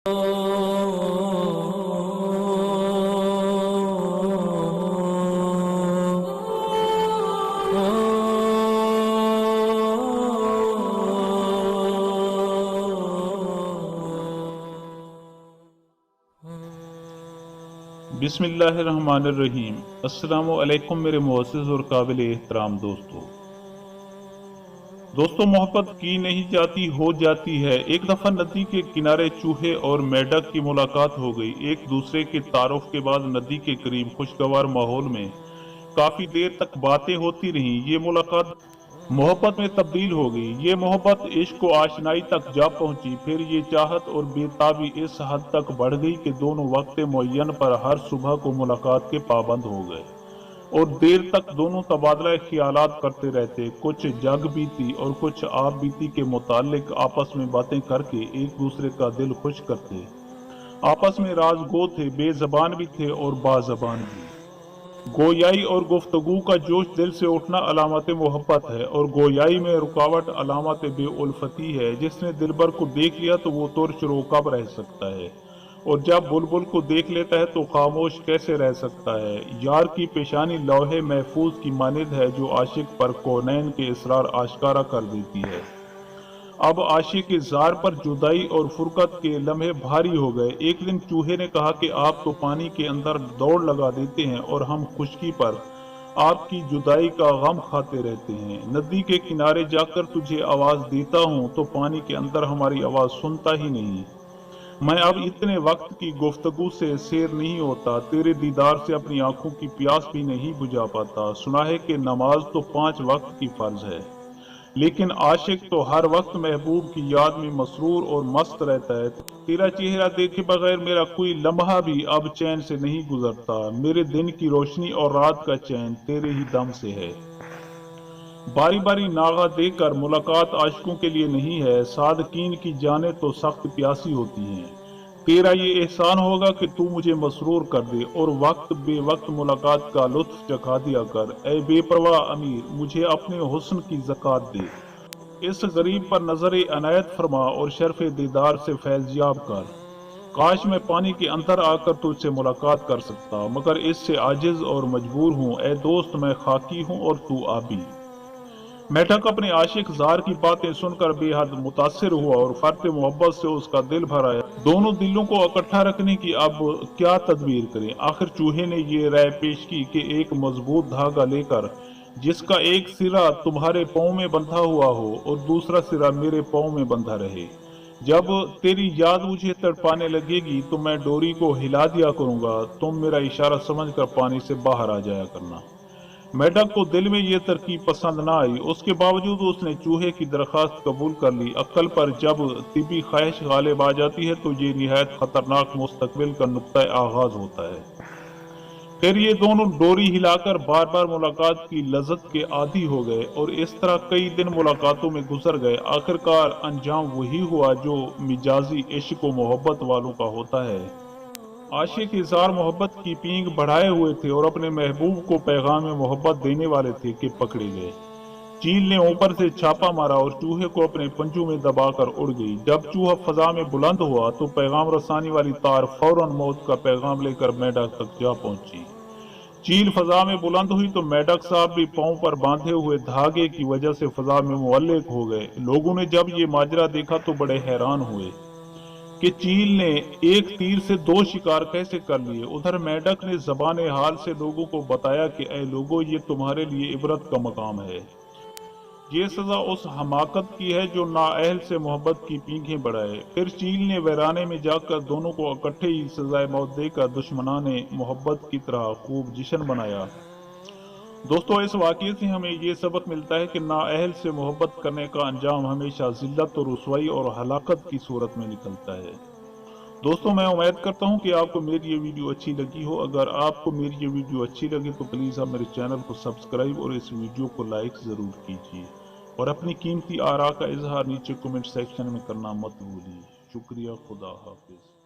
بسم اللہ الرحمن الرحیم۔ السلام علیکم میرے معزز اور قابل احترام دوستو محبت کی نہیں جاتی ہو جاتی ہے۔ ایک دفعہ ندی کے کنارے چوہے اور میڈک کی ملاقات ہو گئی۔ ایک دوسرے کے تعارف کے بعد ندی کے قریب خوشگوار ماحول میں کافی دیر تک باتیں ہوتی رہیں۔ یہ ملاقات محبت میں تبدیل ہو گئی۔ یہ محبت عشق و آشنائی تک جا پہنچی۔ پھر یہ چاہت اور بے تابی اس حد تک بڑھ گئی کہ دونوں وقت معین پر ہر صبح کو ملاقات کے پابند ہو گئے اور دیر تک دونوں تبادلہ خیالات کرتے رہتے۔ کچھ جگ بیتی اور کچھ آپ بیتی کے متعلق آپس میں باتیں کر کے ایک دوسرے کا دل خوش کرتے۔ آپس میں راز گو تھے، بے زبان بھی تھے اور با زبان بھی۔ گویائی اور گفتگو کا جوش دل سے اٹھنا علامت محبت ہے، اور گویائی میں رکاوٹ علامت بے الفتی ہے۔ جس نے دلبر کو دیکھ لیا تو وہ ترش رو کب رہ سکتا ہے، اور جب بلبل کو دیکھ لیتا ہے تو خاموش کیسے رہ سکتا ہے۔ یار کی پیشانی لوح محفوظ کی مانند ہے جو عاشق پر کونین کے اسرار آشکارا کر دیتی ہے۔ اب عاشق زار پر جدائی اور فرقت کے لمحے بھاری ہو گئے۔ ایک دن چوہے نے کہا کہ آپ تو پانی کے اندر دوڑ لگا دیتے ہیں اور ہم خشکی پر آپ کی جدائی کا غم کھاتے رہتے ہیں۔ ندی کے کنارے جا کر تجھے آواز دیتا ہوں تو پانی کے اندر ہماری آواز سنتا ہی نہیں۔ میں اب اتنے وقت کی گفتگو سے سیر نہیں ہوتا، تیرے دیدار سے اپنی آنکھوں کی پیاس بھی نہیں بجھا پاتا۔ سنا ہے کہ نماز تو 5 وقت کی فرض ہے، لیکن عاشق تو ہر وقت محبوب کی یاد میں مسرور اور مست رہتا ہے۔ تیرا چہرہ دیکھے بغیر میرا کوئی لمحہ بھی اب چین سے نہیں گزرتا۔ میرے دن کی روشنی اور رات کا چین تیرے ہی دم سے ہے۔ باری باری ناغہ دے کر ملاقات عاشقوں کے لیے نہیں ہے، صادقین کی جانیں تو سخت پیاسی ہوتی ہیں۔ تیرا یہ احسان ہوگا کہ تو مجھے مسرور کر دے اور وقت بے وقت ملاقات کا لطف چکھا دیا کر۔ اے بے پرواہ امیر، مجھے اپنے حسن کی زکوٰۃ دے۔ اس غریب پر نظر عنایت فرما اور شرف دیدار سے فیض یاب کر۔ کاش میں پانی کے اندر آ کر تجھ سے ملاقات کر سکتا، مگر اس سے عاجز اور مجبور ہوں۔ اے دوست، میں خاکی ہوں اور تو آبی۔ میڈک اپنے عاشق زار کی باتیں سن کر بے حد متاثر ہوا اور فرط محبت سے اس کا دل بھر آیا۔ دونوں دلوں کو اکٹھا رکھنے کی اب کیا تدبیر کریں؟ آخر چوہے نے یہ رائے پیش کی کہ ایک مضبوط دھاگا لے کر جس کا ایک سرا تمہارے پاؤں میں بندھا ہوا ہو اور دوسرا سرا میرے پاؤں میں بندھا رہے، جب تیری یاد مجھے تڑپانے لگے گی تو میں ڈوری کو ہلا دیا کروں گا، تم میرا اشارہ سمجھ کر پانی سے باہر آ جایا کرنا۔ میڈک کو دل میں یہ ترکیب پسند نہ آئی، اس کے باوجود اس نے چوہے کی درخواست قبول کر لی۔ عقل پر جب طبی خواہش غالب آ جاتی ہے تو یہ نہایت خطرناک مستقبل کا نقطہ آغاز ہوتا ہے۔ پھر یہ دونوں ڈوری ہلا کر بار بار ملاقات کی لذت کے عادی ہو گئے اور اس طرح کئی دن ملاقاتوں میں گزر گئے۔ آخرکار انجام وہی ہوا جو مجازی عشق و محبت والوں کا ہوتا ہے۔ عاشق اظہار محبت کی پینگ بڑھائے ہوئے تھے اور اپنے محبوب کو پیغام محبت دینے والے تھے کہ پکڑے گئے۔ چیل نے اوپر سے چھاپا مارا اور چوہے کو اپنے پنجوں میں دبا کر اڑ گئی۔ جب چوہا فضا میں بلند ہوا تو پیغام رسانی والی تار فوراً موت کا پیغام لے کر میڈک تک جا پہنچی۔ چیل فضا میں بلند ہوئی تو میڈک صاحب بھی پاؤں پر باندھے ہوئے دھاگے کی وجہ سے فضا میں معلق ہو گئے۔ لوگوں نے جب یہ ماجرا دیکھا تو بڑے حیران ہوئے کہ چیل نے ایک تیر سے 2 شکار کیسے کر لیے۔ ادھر میڈک نے زبان حال سے لوگوں کو بتایا کہ اے لوگو، یہ تمہارے لیے عبرت کا مقام ہے۔ یہ سزا اس حماقت کی ہے جو نااہل سے محبت کی پینگیں بڑھائے۔ پھر چیل نے ویرانے میں جا کر دونوں کو اکٹھے ہی سزائے موت دے کر دشمنان محبت کی طرح خوب جشن منایا۔ دوستو، اس واقعے سے ہمیں یہ سبق ملتا ہے کہ نااہل سے محبت کرنے کا انجام ہمیشہ ذلت و رسوائی اور ہلاکت کی صورت میں نکلتا ہے۔ دوستو، میں امید کرتا ہوں کہ آپ کو میری یہ ویڈیو اچھی لگی ہو۔ اگر آپ کو میری یہ ویڈیو اچھی لگے تو پلیز آپ میرے چینل کو سبسکرائب اور اس ویڈیو کو لائک ضرور کیجیے، اور اپنی قیمتی آراء کا اظہار نیچے کمنٹ سیکشن میں کرنا مت بھولیے۔ شکریہ، خدا حافظ۔